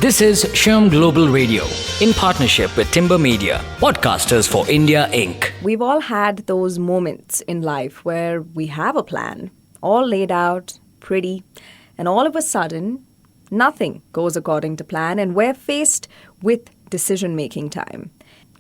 This is Sherm Global Radio in partnership with Timber Media, Podcasters for India Inc. We've all had those moments in life where we have a plan, all laid out, pretty, and all of a sudden, nothing goes according to plan and we're faced with decision-making time.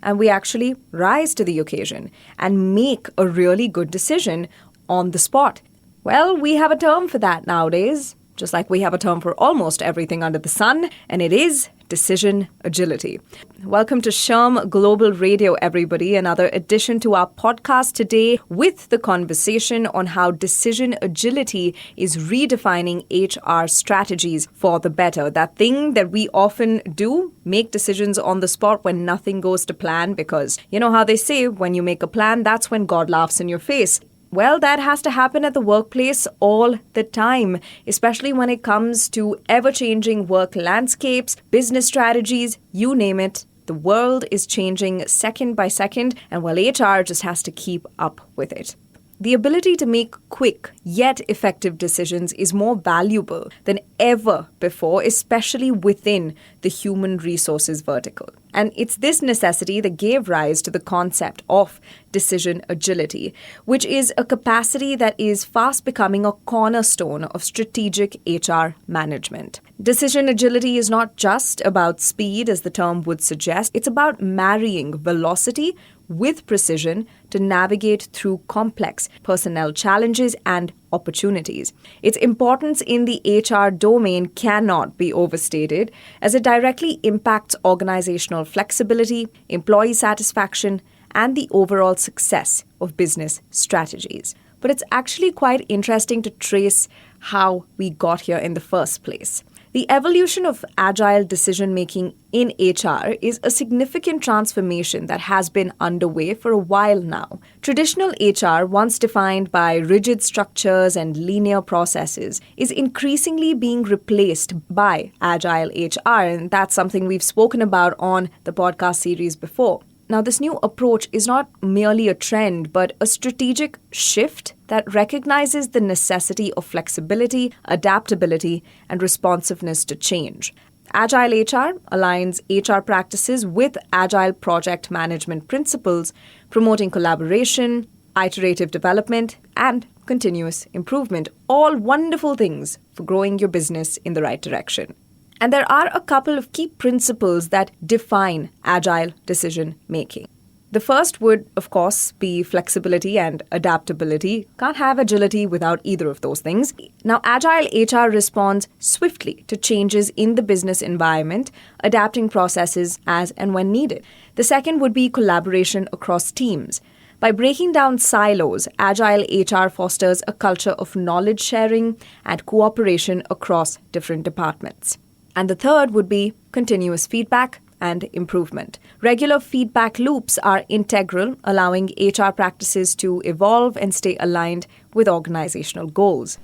And we actually rise to the occasion and make a really good decision on the spot. Well, we have a term for that nowadays, just like we have a term for almost everything under the sun, and it is decision agility. Welcome to Sherm Global Radio, everybody. Another edition to our podcast today with the conversation on how decision agility is redefining HR strategies for the better. That thing that we often do, make decisions on the spot when nothing goes to plan, because you know how they say, when you make a plan, that's when God laughs in your face. Well, that has to happen at the workplace all the time, especially when it comes to ever-changing work landscapes, business strategies, you name it. The world is changing second by second, and well, HR just has to keep up with it. The ability to make quick yet effective decisions is more valuable than ever before, especially within the human resources vertical. And it's this necessity that gave rise to the concept of decision agility, which is a capacity that is fast becoming a cornerstone of strategic HR management. Decision agility is not just about speed, as the term would suggest. It's about marrying velocity with precision to navigate through complex personnel challenges and opportunities. Its importance in the HR domain cannot be overstated, as it directly impacts organizational flexibility, employee satisfaction, and the overall success of business strategies. But it's actually quite interesting to trace how we got here in the first place. The evolution of agile decision-making in HR is a significant transformation that has been underway for a while now. Traditional HR, once defined by rigid structures and linear processes, is increasingly being replaced by agile HR, and that's something we've spoken about on the podcast series before. Now, this new approach is not merely a trend, but a strategic shift that recognizes the necessity of flexibility, adaptability, and responsiveness to change. Agile HR aligns HR practices with agile project management principles, promoting collaboration, iterative development, and continuous improvement. All wonderful things for growing your business in the right direction. And there are a couple of key principles that define agile decision making. The first would, of course, be flexibility and adaptability. Can't have agility without either of those things. Now, agile HR responds swiftly to changes in the business environment, adapting processes as and when needed. The second would be collaboration across teams. By breaking down silos, agile HR fosters a culture of knowledge sharing and cooperation across different departments. And the third would be continuous feedback and improvement. Regular feedback loops are integral, allowing HR practices to evolve and stay aligned with organizational goals.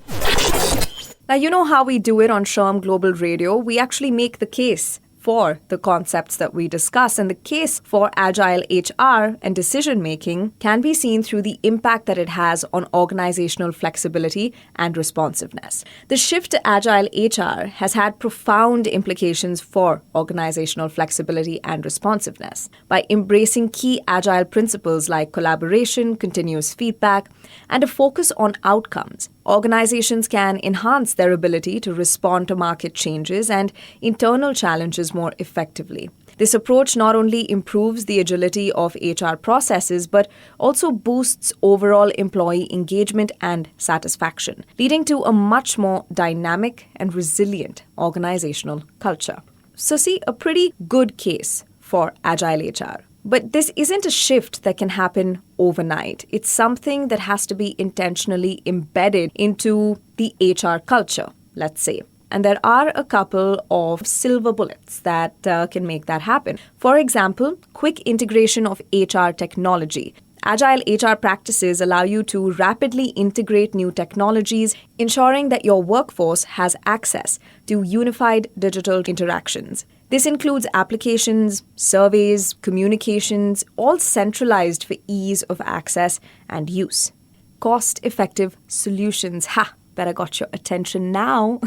Now, you know how we do it on Sherm Global Radio. We actually make the case for the concepts that we discuss, and the case for agile HR and decision-making can be seen through the impact that it has on organizational flexibility and responsiveness. The shift to agile HR has had profound implications for organizational flexibility and responsiveness. By embracing key agile principles like collaboration, continuous feedback, and a focus on outcomes, organizations can enhance their ability to respond to market changes and internal challenges more effectively. This approach not only improves the agility of HR processes, but also boosts overall employee engagement and satisfaction, leading to a much more dynamic and resilient organizational culture. So see, a pretty good case for agile HR. But this isn't a shift that can happen overnight. It's something that has to be intentionally embedded into the HR culture, let's say. And there are a couple of silver bullets that can make that happen. For example, quick integration of HR technology. Agile HR practices allow you to rapidly integrate new technologies, ensuring that your workforce has access to unified digital interactions. This includes applications, surveys, communications, all centralized for ease of access and use. Cost-effective solutions. Bet I got your attention now.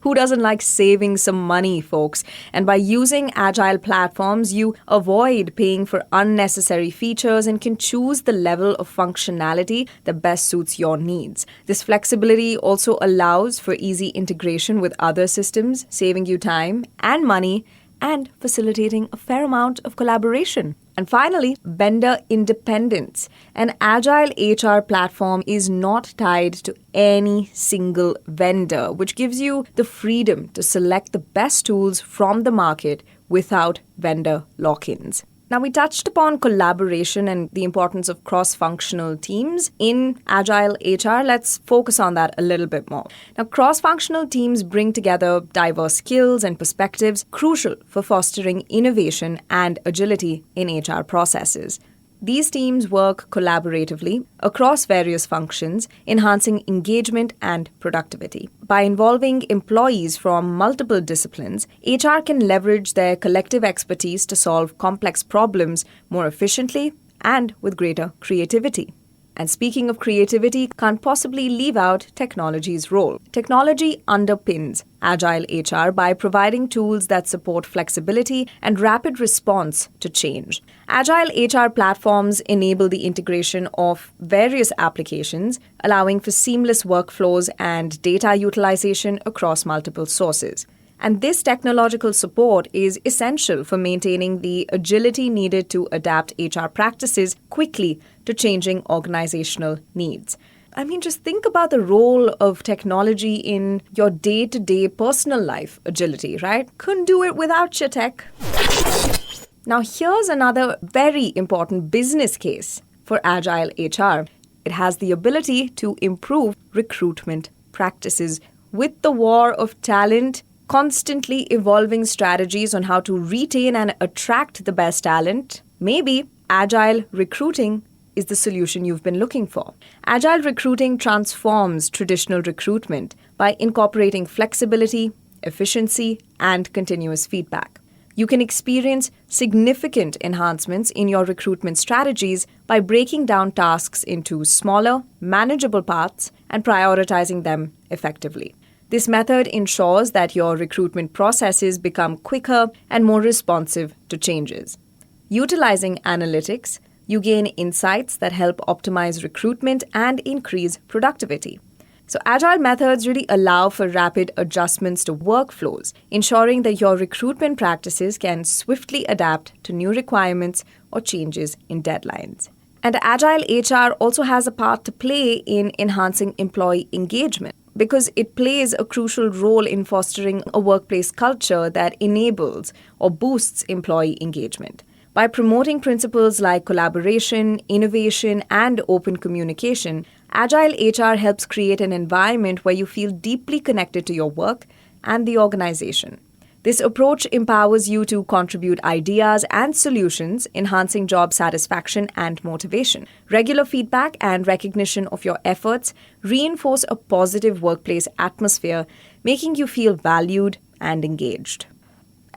Who doesn't like saving some money, folks? And by using agile platforms, you avoid paying for unnecessary features and can choose the level of functionality that best suits your needs. This flexibility also allows for easy integration with other systems, saving you time and money and facilitating a fair amount of collaboration. And finally, vendor independence. An agile HR platform is not tied to any single vendor, which gives you the freedom to select the best tools from the market without vendor lock-ins. Now, we touched upon collaboration and the importance of cross-functional teams in Agile HR. Let's focus on that a little bit more. Now, cross-functional teams bring together diverse skills and perspectives, crucial for fostering innovation and agility in HR processes. These teams work collaboratively across various functions, enhancing engagement and productivity. By involving employees from multiple disciplines, HR can leverage their collective expertise to solve complex problems more efficiently and with greater creativity. And speaking of creativity, can't possibly leave out technology's role. Technology underpins Agile HR by providing tools that support flexibility and rapid response to change. Agile HR platforms enable the integration of various applications, allowing for seamless workflows and data utilization across multiple sources. And this technological support is essential for maintaining the agility needed to adapt HR practices quickly to changing organizational needs. I mean, just think about the role of technology in your day-to-day personal life agility, right? Couldn't do it without your tech. Now, here's another very important business case for Agile HR. It has the ability to improve recruitment practices. With the war of talent, constantly evolving strategies on how to retain and attract the best talent, maybe agile recruiting is the solution you've been looking for. Agile recruiting transforms traditional recruitment by incorporating flexibility, efficiency, and continuous feedback. You can experience significant enhancements in your recruitment strategies by breaking down tasks into smaller, manageable parts and prioritizing them effectively. This method ensures that your recruitment processes become quicker and more responsive to changes. Utilizing analytics, you gain insights that help optimize recruitment and increase productivity. So agile methods really allow for rapid adjustments to workflows, ensuring that your recruitment practices can swiftly adapt to new requirements or changes in deadlines. And agile HR also has a part to play in enhancing employee engagement, because it plays a crucial role in fostering a workplace culture that enables or boosts employee engagement. By promoting principles like collaboration, innovation, and open communication, Agile HR helps create an environment where you feel deeply connected to your work and the organization. This approach empowers you to contribute ideas and solutions, enhancing job satisfaction and motivation. Regular feedback and recognition of your efforts reinforce a positive workplace atmosphere, making you feel valued and engaged.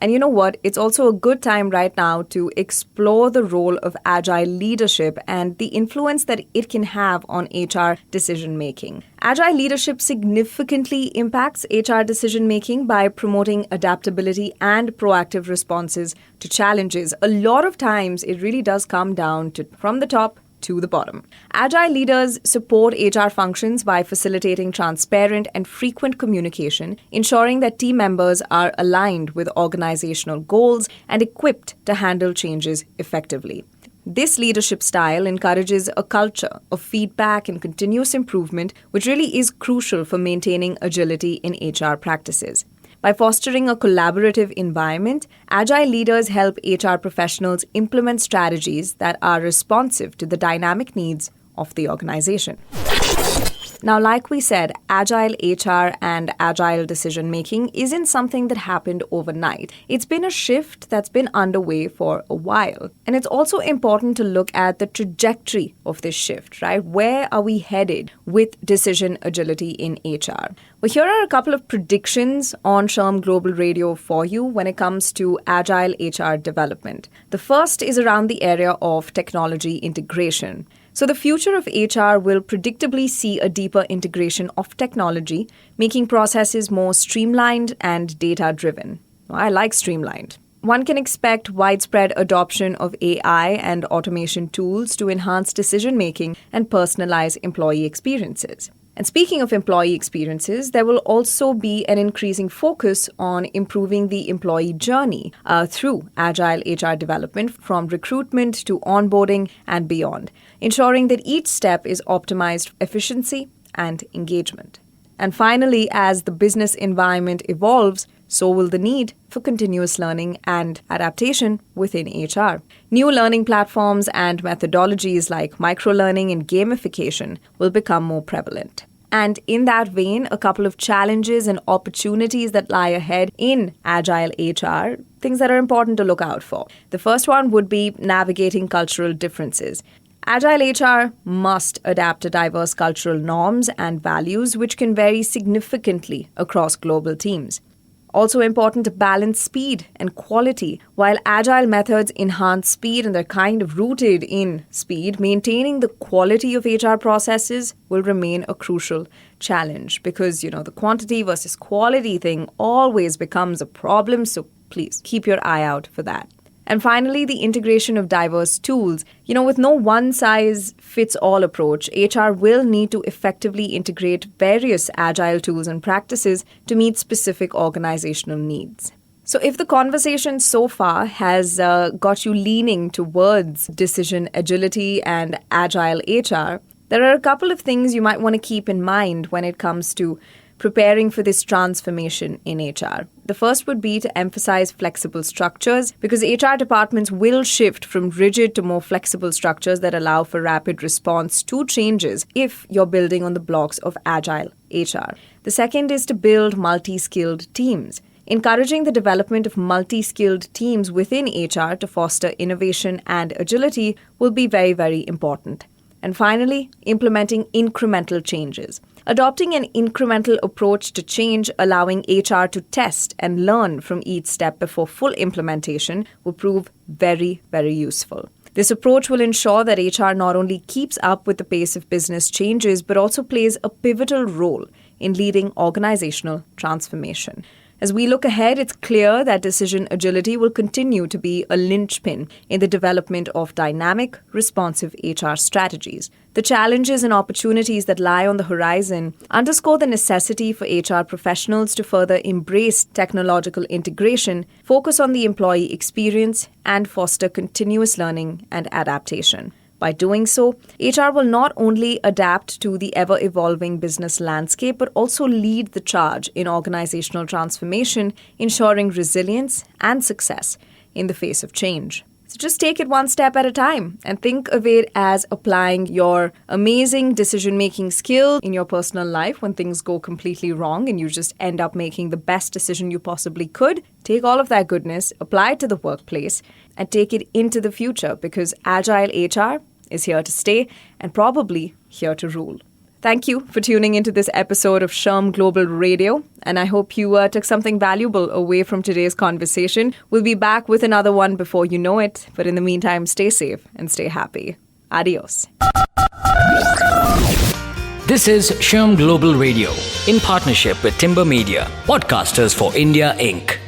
And you know what? It's also a good time right now to explore the role of agile leadership and the influence that it can have on HR decision making. Agile leadership significantly impacts HR decision making by promoting adaptability and proactive responses to challenges. A lot of times, it really does come down to from the top to the bottom. Agile leaders support HR functions by facilitating transparent and frequent communication, ensuring that team members are aligned with organizational goals and equipped to handle changes effectively. This leadership style encourages a culture of feedback and continuous improvement, which really is crucial for maintaining agility in HR practices. By fostering a collaborative environment, agile leaders help HR professionals implement strategies that are responsive to the dynamic needs of the organization. Now, like we said, agile HR and agile decision making isn't something that happened overnight. It's been a shift that's been underway for a while. And it's also important to look at the trajectory of this shift, right? Where are we headed with decision agility in HR? Well, here are a couple of predictions on Sherm Global Radio for you when it comes to agile HR development. The first is around the area of technology integration. So the future of HR will predictably see a deeper integration of technology, making processes more streamlined and data-driven. I like streamlined. One can expect widespread adoption of AI and automation tools to enhance decision-making and personalize employee experiences. And speaking of employee experiences, there will also be an increasing focus on improving the employee journey through agile HR development from recruitment to onboarding and beyond, ensuring that each step is optimized for efficiency and engagement. And finally, as the business environment evolves, so will the need for continuous learning and adaptation within HR. New learning platforms and methodologies like microlearning and gamification will become more prevalent. And in that vein, a couple of challenges and opportunities that lie ahead in agile HR, things that are important to look out for. The first one would be navigating cultural differences. Agile HR must adapt to diverse cultural norms and values, which can vary significantly across global teams. Also important to balance speed and quality. While agile methods enhance speed and they're kind of rooted in speed, maintaining the quality of HR processes will remain a crucial challenge because, the quantity versus quality thing always becomes a problem. So please keep your eye out for that. And finally, the integration of diverse tools. With no one-size-fits-all approach, HR will need to effectively integrate various agile tools and practices to meet specific organizational needs. So if the conversation so far has got you leaning towards decision agility and agile HR, there are a couple of things you might want to keep in mind when it comes to preparing for this transformation in HR. The first would be to emphasize flexible structures because HR departments will shift from rigid to more flexible structures that allow for rapid response to changes if you're building on the blocks of agile HR. The second is to build multi-skilled teams. Encouraging the development of multi-skilled teams within HR to foster innovation and agility will be very, very important. And finally, implementing incremental changes. Adopting an incremental approach to change, allowing HR to test and learn from each step before full implementation will prove very, very useful. This approach will ensure that HR not only keeps up with the pace of business changes, but also plays a pivotal role in leading organizational transformation. As we look ahead, it's clear that decision agility will continue to be a linchpin in the development of dynamic, responsive HR strategies. The challenges and opportunities that lie on the horizon underscore the necessity for HR professionals to further embrace technological integration, focus on the employee experience, and foster continuous learning and adaptation. By doing so, HR will not only adapt to the ever-evolving business landscape, but also lead the charge in organizational transformation, ensuring resilience and success in the face of change. So just take it one step at a time and think of it as applying your amazing decision-making skill in your personal life when things go completely wrong and you just end up making the best decision you possibly could. Take all of that goodness, apply it to the workplace, and take it into the future because Agile HR is here to stay and probably here to rule. Thank you for tuning into this episode of SHRM Global Radio, and I hope you took something valuable away from today's conversation. We'll be back with another one before you know it, but in the meantime, stay safe and stay happy. Adios. This is SHRM Global Radio in partnership with Timber Media, Podcasters for India, Inc.